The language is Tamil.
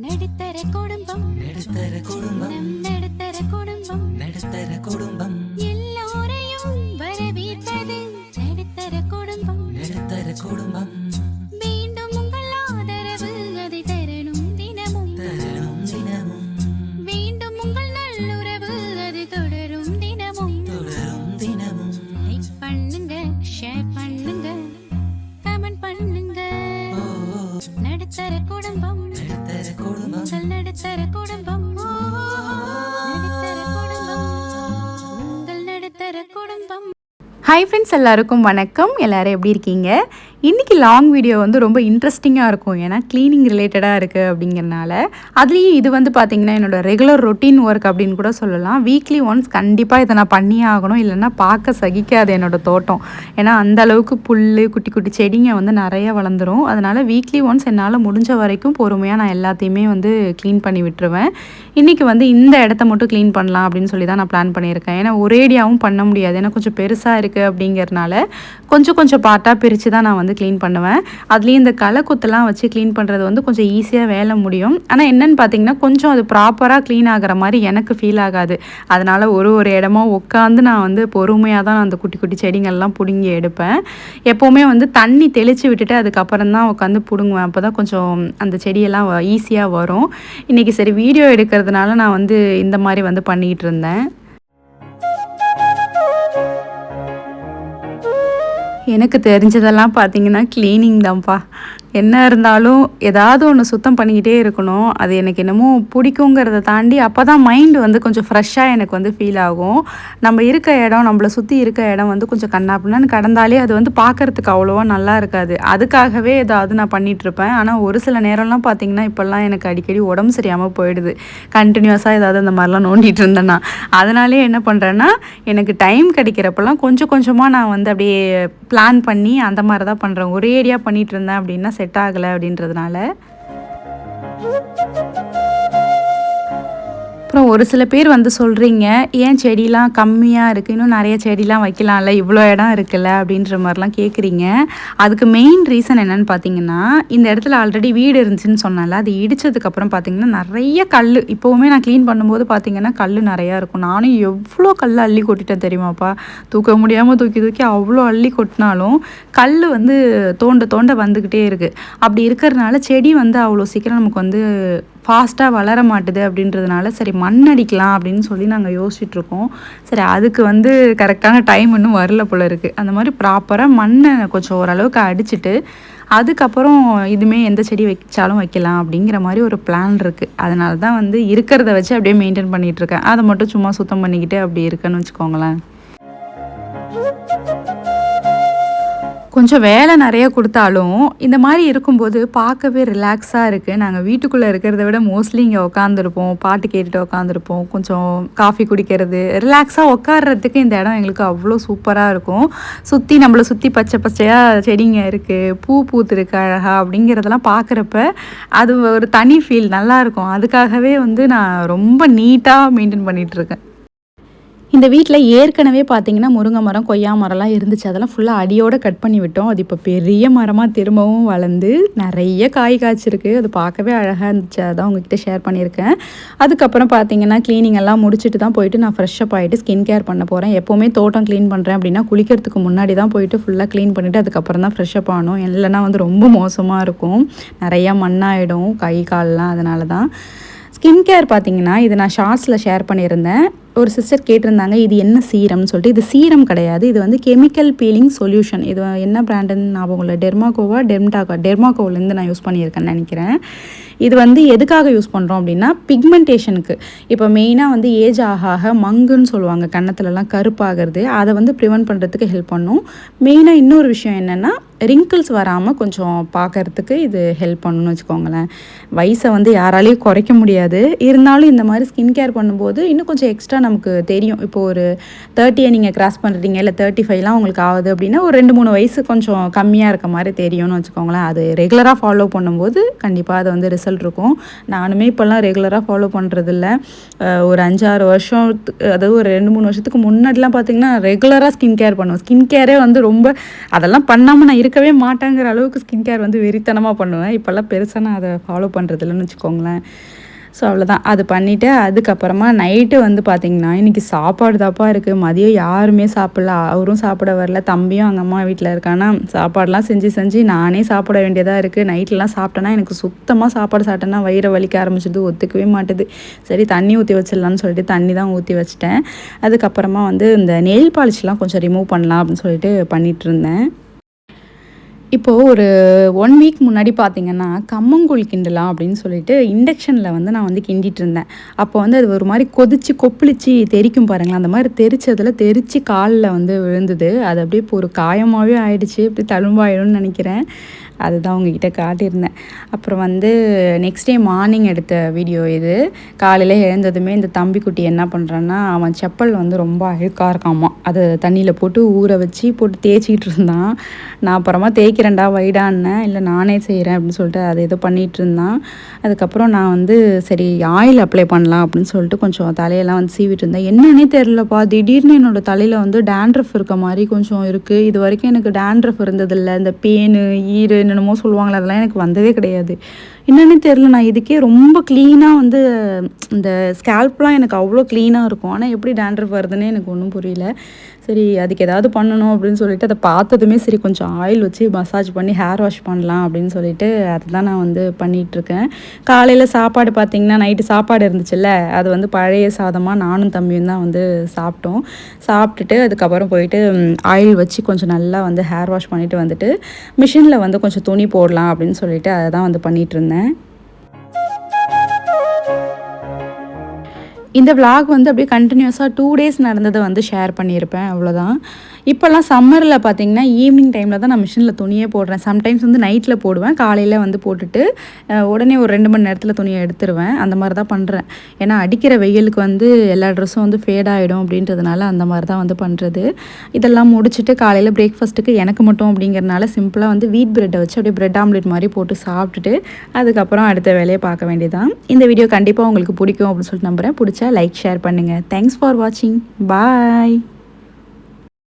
நடுத்தர குடும்பம் நடுத்தர குடும்பம் நடுத்தர குடும்பம் நடுத்தர குடும்பம் எல்லோரையும் வரவேற்பது நடுத்தர குடும்பம் நடுத்தர குடும்பம் மீண்டும் உங்கள் ஆதரவு அதை தரணும் தினமும் மீண்டும் உங்கள் நல்லுறவு அது தொடரும் தினமும் லைக் பண்ணுங்க ஷேர் பண்ணுங்க கமெண்ட் பண்ணுங்க நடுத்தர குடும்பம் நடுத்தர குடும்பம் நடுத்தர குடும்பம் நடுத்தர குடும்பம் உங்கள் நடுத்தர குடும்பம். ஹாய் ஃப்ரெண்ட்ஸ், எல்லாருக்கும் வணக்கம். எல்லோரும் எப்படி இருக்கீங்க? இன்றைக்கி லாங் வீடியோ வந்து ரொம்ப இன்ட்ரெஸ்டிங்காக இருக்கும். ஏன்னா க்ளீனிங் ரிலேட்டடாக இருக்குது அப்படிங்கிறனால. அதுலேயும் இது வந்து பார்த்திங்கன்னா என்னோடய ரெகுலர் ரொட்டீன் ஒர்க் அப்படின்னு கூட சொல்லலாம். வீக்லி ஒன்ஸ் கண்டிப்பாக இதை நான் பண்ணியே ஆகணும், இல்லைன்னா பார்க்க சகிக்காது என்னோடய தோட்டம். ஏன்னா அந்தளவுக்கு புல் குட்டி குட்டி செடிங்க வந்து நிறைய வளர்ந்துடும். அதனால் வீக்லி ஒன்ஸ் என்னால் முடிஞ்ச வரைக்கும் பொறுமையாக நான் எல்லாத்தையுமே வந்து க்ளீன் பண்ணி விட்டுருவேன். இன்றைக்கி வந்து இந்த இடத்த மட்டும் க்ளீன் பண்ணலாம் அப்படின்னு சொல்லி தான் நான் பிளான் பண்ணியிருக்கேன். ஏன்னா ஒரேடியாகவும் பண்ண முடியாது, ஏன்னா கொஞ்சம் பெருசாக இருக்குது அப்படிங்கிறதுனால கொஞ்சம் கொஞ்சம் பார்ட்டாக பிரித்து தான் நான் வந்து க்ளீன் பண்ணுவேன். அதுலேயும் இந்த களை குத்தெல்லாம் வச்சு க்ளீன் பண்ணுறது வந்து கொஞ்சம் ஈஸியாக வேலை முடியும். ஆனால் என்னென்னு பார்த்தீங்கன்னா கொஞ்சம் அது ப்ராப்பராக க்ளீன் ஆகிற மாதிரி எனக்கு ஃபீல் ஆகாது. அதனால் ஒரு இடமா உட்காந்து நான் வந்து பொறுமையாக தான் அந்த குட்டி குட்டி செடிங்கள்லாம் பிடுங்கி எடுப்பேன். எப்போவுமே வந்து தண்ணி தெளித்து விட்டுட்டு அதுக்கப்புறம் தான் உட்காந்து பிடுங்குவேன். அப்போ தான் கொஞ்சம் அந்த செடியெல்லாம் ஈஸியாக வரும். இன்றைக்கி சரி வீடியோ எடுக்கிறதுனால நான் வந்து இந்த மாதிரி வந்து பண்ணிக்கிட்டு இருந்தேன். எனக்கு தெரிஞ்சதெல்லாம் பார்த்தீங்கன்னா க்ளீனிங் தான்ப்பா. என்ன இருந்தாலும் ஏதாவது ஒன்று சுத்தம் பண்ணிக்கிட்டே இருக்கணும். அது எனக்கு என்னமோ பிடிக்குங்கிறத தாண்டி அப்போ தான் மைண்டு வந்து கொஞ்சம் ஃப்ரெஷ்ஷாக எனக்கு வந்து ஃபீல் ஆகும். நம்ம இருக்க இடம், நம்மளை சுற்றி இருக்க இடம் வந்து கொஞ்சம் கண்ணாப்பின்னு கடந்தாலே அது வந்து பார்க்குறதுக்கு அவ்வளோவா நல்லா இருக்காது. அதுக்காகவே ஏதாவது நான் பண்ணிகிட்ருப்பேன். ஆனால் ஒரு சில நேரம்லாம் பார்த்திங்கன்னா இப்போல்லாம் எனக்கு அடிக்கடி உடம்பு சரியாமல் போயிடுது. கண்டினியூஸாக ஏதாவது அந்த மாதிரிலாம் நோண்டிகிட்டு இருந்தேன்னா அதனாலே என்ன பண்ணுறேன்னா எனக்கு டைம் கிடைக்கிறப்பெல்லாம் கொஞ்சம் கொஞ்சமாக நான் வந்து அப்படியே பிளான் பண்ணி அந்த மாதிரி தான் பண்ணுறேன். ஒரே ஏரியா பண்ணிகிட்டு இருந்தேன் அப்படின்னா செட் ஆகலை அப்படின்றதுனால. அப்புறம் ஒரு சில பேர் வந்து சொல்கிறீங்க, ஏன் செடிலாம் கம்மியாக இருக்குது, இன்னும் நிறைய செடிலாம் வைக்கலாம்ல, இவ்வளோ இடம் இருக்குல்ல அப்படின்ற மாதிரிலாம் கேட்குறீங்க. அதுக்கு மெயின் ரீசன் என்னென்னு பார்த்தீங்கன்னா, இந்த இடத்துல ஆல்ரெடி வீடு இருந்துச்சுன்னு சொன்னால, அது இடித்ததுக்கப்புறம் பார்த்திங்கன்னா நிறைய கல், இப்போவுமே நான் க்ளீன் பண்ணும்போது பார்த்திங்கன்னா கல் நிறையா இருக்கும். நானும் எவ்வளோ கல் அள்ளி கொட்டிட்டேன் தெரியுமாப்பா. தூக்க முடியாமல் தூக்கி தூக்கி அவ்வளோ அள்ளி கொட்டினாலும் கல் வந்து தோண்ட வந்துக்கிட்டே இருக்குது. அப்படி இருக்கிறதுனால செடி வந்து அவ்வளோ சீக்கிரம் நமக்கு வந்து ஃபாஸ்ட்டாக வளர மாட்டுது. அப்படின்றதுனால சரி மண் அடிக்கலாம் அப்படின்னு சொல்லி நாங்கள் யோசிச்சுட்ருக்கோம். சரி அதுக்கு வந்து கரெக்டான டைம் இன்னும் வரல போல இருக்குது. அந்த மாதிரி ப்ராப்பராக மண்ணை கொஞ்சம் ஓரளவுக்கு அடிச்சுட்டு அதுக்கப்புறம் இதுவுமே எந்த செடி வச்சாலும் வைக்கலாம் அப்படிங்கிற மாதிரி ஒரு பிளான் இருக்குது. அதனால தான் வந்து இருக்கிறத வச்சு அப்படியே மெயின்டைன் பண்ணிகிட்ருக்கேன். அதை மட்டும் சும்மா சுத்தம் பண்ணிக்கிட்டு அப்படி இருக்குன்னு வச்சுக்கோங்களேன். கொஞ்சம் வேலை நிறைய கொடுத்தாலும் இந்த மாதிரி இருக்கும்போது பார்க்கவே ரிலாக்ஸாக இருக்குது. நாங்கள் வீட்டுக்குள்ளே இருக்கிறத விட மோஸ்ட்லி இங்கே உட்காந்துருப்போம், பாட்டு கேட்டுட்டு உட்காந்துருப்போம். கொஞ்சம் காஃபி குடிக்கிறது, ரிலாக்ஸாக உட்காடுறதுக்கு இந்த இடம் எங்களுக்கு அவ்வளோ சூப்பராக இருக்கும். நம்மளை சுற்றி பச்சை பச்சையாக செடிங்க இருக்குது, பூ பூத்துருக்கு அழகாக. அப்படிங்கிறதெல்லாம் பார்க்குறப்ப அது ஒரு தனி ஃபீல் நல்லாயிருக்கும். அதுக்காகவே வந்து நான் ரொம்ப நீட்டாக மெயின்டைன் பண்ணிகிட்ருக்கேன். இந்த வீட்டில் ஏற்கனவே பார்த்திங்கன்னா முருங்கை மரம், கொய்யா மரம்லாம் இருந்துச்சு. அதெல்லாம் ஃபுல்லாக அடியோடு கட் பண்ணி விட்டோம். அது இப்போ பெரிய மரமாக திரும்பவும் வளர்ந்து நிறைய காய் காய்ச்சிருக்கு. அது பார்க்கவே அழகாக இருந்துச்சு. அதான் உங்ககிட்ட ஷேர் பண்ணியிருக்கேன். அதுக்கப்புறம் பார்த்திங்கன்னா க்ளீனிங் எல்லாம் முடிச்சுட்டு தான் போயிட்டு நான் ஃப்ரெஷ்ஷப் ஆகிட்டு ஸ்கின் கேர் பண்ண போகிறேன். எப்போவுமே தோட்டம் க்ளீன் பண்ணுறேன் அப்படின்னா குளிக்கிறதுக்கு முன்னாடி தான் போயிட்டு ஃபுல்லாக க்ளீன் பண்ணிவிட்டு அதுக்கப்புறம் தான் ஃப்ரெஷ்ஷப் ஆகணும். இல்லைன்னா வந்து ரொம்ப மோசமாக இருக்கும், நிறையா மண்ணாயிடும் கை கால்லாம். அதனால தான் ஸ்கின் கேர் பார்த்திங்கன்னா இது நான் ஷார்ட்ஸில் ஷேர் பண்ணியிருந்தேன். ஒரு சிஸ்டர் கேட்டிருந்தாங்க இது என்ன சீரம்னு சொல்லிட்டு. இது சீரம் கிடையாது, இது வந்து கெமிக்கல் பீலிங் சொல்யூஷன். இது என்ன பிராண்டுன்னு ஞாபகம் இல்லை, டெர்மாகோவிலேருந்து நான் யூஸ் பண்ணியிருக்கேன்னு நினைக்கிறேன். இது வந்து எதுக்காக யூஸ் பண்ணுறோம் அப்படின்னா பிக்மெண்டேஷனுக்கு. இப்போ மெயினாக வந்து ஏஜ் ஆக மங்குன்னு சொல்லுவாங்க, கன்னத்துலலாம் கருப்பாகிறது, அதை வந்து ப்ரிவென்ட் பண்ணுறதுக்கு ஹெல்ப் பண்ணும். மெயினாக இன்னொரு விஷயம் என்னென்னா ரிங்கிள்ஸ் வராமல் கொஞ்சம் பார்க்கறதுக்கு இது ஹெல்ப் பண்ணணும்னு வச்சுக்கோங்களேன். வயசை வந்து யாராலையும் குறைக்க முடியாது, இருந்தாலும் இந்த மாதிரி ஸ்கின் கேர் பண்ணும்போது இன்னும் கொஞ்சம் எக்ஸ்ட்ரா நமக்கு தெரியும். இப்போ ஒரு 30 நீங்கள் கிராஸ் பண்ணுறீங்க, இல்லை 35லாம் உங்களுக்கு ஆகுது அப்படின்னா ஒரு 2-3 வயசு கொஞ்சம் கம்மியாக இருக்க மாதிரி தெரியும்னு வச்சுக்கோங்களேன். அது ரெகுலராக ஃபாலோ பண்ணும்போது கண்டிப்பாக அது வந்து ரிசல்ட் இருக்கும். நானுமே இப்போல்லாம் ரெகுலராக ஃபாலோ பண்ணுறதில்ல. ஒரு 5-6 வருஷம், அதாவது ஒரு 2-3 வருஷத்துக்கு முன்னாடிலாம் பார்த்திங்கன்னா ரெகுலராக ஸ்கின் கேர் பண்ணுவேன். ஸ்கின் கேரே வந்து ரொம்ப அதெல்லாம் பண்ணாமல் நான் இருக்கவே மாட்டேங்கிற அளவுக்கு ஸ்கின் கேர் வந்து வெறித்தனமாக பண்ணுவேன். இப்போல்லாம் பெருசாக நான் அதை ஃபாலோ பண்ணுறதில்லன்னு வச்சுக்கோங்களேன். ஸோ அவ்வளோதான். அது பண்ணிவிட்டு அதுக்கப்புறமா நைட்டு வந்து பார்த்திங்கன்னா இன்றைக்கி சாப்பாடு தாப்பா இருக்குது. மதியம் யாருமே சாப்பிடல, அவரும் சாப்பிட வரல, தம்பியும் அங்கே அம்மா வீட்டில் இருக்கானா. சாப்பாடெலாம் செஞ்சு நானே சாப்பிட வேண்டியதாக இருக்குது. நைட்லலாம் சாப்பிட்டேன்னா எனக்கு சுத்தமாக சாப்பாடு சாப்பிட்டேன்னா வயிறை வலிக்க ஆரம்பிச்சிது, ஒத்துக்கவே மாட்டுது. சரி தண்ணி ஊற்றி வச்சிடலான்னு சொல்லிட்டு தண்ணி தான் ஊற்றி வச்சிட்டேன். அதுக்கப்புறமா வந்து இந்த நெயில் பாலிஷ்லாம் கொஞ்சம் ரிமூவ் பண்ணலாம் அப்படின்னு சொல்லிட்டு பண்ணிகிட்ருந்தேன். இப்போது ஒரு 1 வீக் முன்னாடி பார்த்திங்கன்னா கம்மங்கூழ் கிண்டலாம் அப்படின்னு சொல்லிட்டு இண்டக்ஷனில் வந்து நான் வந்து கிண்டிகிட்டு இருந்தேன். அப்போ வந்து அது ஒரு மாதிரி கொதித்து கொப்பளிச்சு தெரிக்கும் பாருங்களேன். அந்த மாதிரி தெரித்து காலில் வந்து விழுந்தது. அது அப்படியே இப்போ ஒரு காயமாகவே ஆயிடுச்சு. இப்படி தழும்பாயிடும்னு நினைக்கிறேன். அதுதான் உங்ககிட்ட காட்டியிருந்தேன். அப்புறம் வந்து நெக்ஸ்ட் டே மார்னிங் எடுத்த வீடியோ இது. காலையில் எழுந்ததுமே இந்த தம்பிக்குட்டி என்ன பண்ணுறான்னா, அவன் செப்பல் வந்து ரொம்ப அழுக்காக இருக்காமா. அதை தண்ணியில் போட்டு ஊற வச்சு போட்டு தேய்ச்சிக்கிட்டு இருந்தான். நான் அப்புறமா தேய்க்கிறேன்டா வைடான்னேன். இல்லை நானே செய்கிறேன் அப்படின்னு சொல்லிட்டு அதை ஏதோ பண்ணிகிட்டு இருந்தான். அதுக்கப்புறம் நான் வந்து சரி ஆயில் அப்ளை பண்ணலாம் அப்படின்னு சொல்லிட்டு கொஞ்சம் தலையெல்லாம் வந்து சீவிட்டு இருந்தேன். என்னன்னே தெரிலப்பா, திடீர்னு என்னோடய தலையில் வந்து டேண்ட்ரஃப் இருக்க மாதிரி கொஞ்சம் இருக்குது. இது வரைக்கும் எனக்கு டேண்ட்ரஃப் இருந்ததில்லை. இந்த பேனு ஈரு என்னென்னமோ சொல்லுவாங்களே, அதெல்லாம் எனக்கு வந்ததே கிடையாது. என்னென்னு தெரில. நான் இதுக்கே ரொம்ப க்ளீனாக வந்து இந்த ஸ்கேல்ப்லாம் எனக்கு அவ்வளோ க்ளீனாக இருக்கும். ஆனால் எப்படி டேண்ட்ரஃப் வருதுன்னே எனக்கு ஒன்றும் புரியல. சரி அதுக்கு ஏதாவது பண்ணணும் அப்படின்னு சொல்லிட்டு அதை பார்த்ததுமே சரி கொஞ்சம் ஆயில் வச்சு மசாஜ் பண்ணி ஹேர் வாஷ் பண்ணலாம் அப்படின்னு சொல்லிட்டு அதுதான் நான் வந்து பண்ணிகிட்ருக்கேன். காலையில் சாப்பாடு பார்த்திங்கன்னா நைட்டு சாப்பாடு இருந்துச்சுல்ல, அது வந்து பழைய சாதமாக நானும் தம்பியும் தான் வந்து சாப்பிட்டோம். சாப்பிட்டுட்டு அதுக்கப்புறம் போயிட்டு ஆயில் வச்சு கொஞ்சம் நல்லா வந்து ஹேர் வாஷ் பண்ணிவிட்டு வந்துட்டு மிஷினில் வந்து கொஞ்சம் துணி போடலாம் அப்படின்னு சொல்லிட்டு அதை தான் வந்து பண்ணிகிட்டு இருந்தேன். இந்த விளாக் வந்து அப்படியே கண்டினியூஸாக 2 டேஸ் நடந்ததை வந்து ஷேர் பண்ணியிருப்பேன், அவ்வளோதான். இப்போல்லாம் சம்மரில் பார்த்திங்கன்னா ஈவினிங் டைமில் தான் நான் மிஷினில் துணியே போடுறேன். சம்டைம்ஸ் வந்து நைட்டில் போடுவேன், காலையில் வந்து போட்டுட்டு உடனே ஒரு 2 மணி நேரத்தில் துணியை எடுத்துருவேன். அந்த மாதிரி தான் பண்ணுறேன். ஏன்னா அடிக்கிற வெயிலுக்கு வந்து எல்லா ட்ரெஸ்ஸும் வந்து ஃபேட் ஆகிடும் அப்படின்றதுனால அந்த மாதிரி தான் வந்து பண்ணுறது. இதெல்லாம் முடிச்சுட்டு காலையில் பிரேக்ஃபாஸ்ட்டுக்கு எனக்கு மட்டும் அப்படிங்கிறனால சிம்பிளாக வந்து வீட் ப்ரெட்டை வச்சு அப்படியே ப்ரெட் ஆம்லெட் மாதிரி போட்டு சாப்பிட்டுட்டு அதுக்கப்புறம் அடுத்த வேலையை பார்க்க வேண்டியதான். இந்த வீடியோ கண்டிப்பாக உங்களுக்கு பிடிக்கும் அப்படின்னு சொல்லிட்டு நம்புகிறேன். பிடிச்சா லைக் ஷேர் பண்ணுங்கள். தேங்க்ஸ் ஃபார் வாட்சிங். பாய்.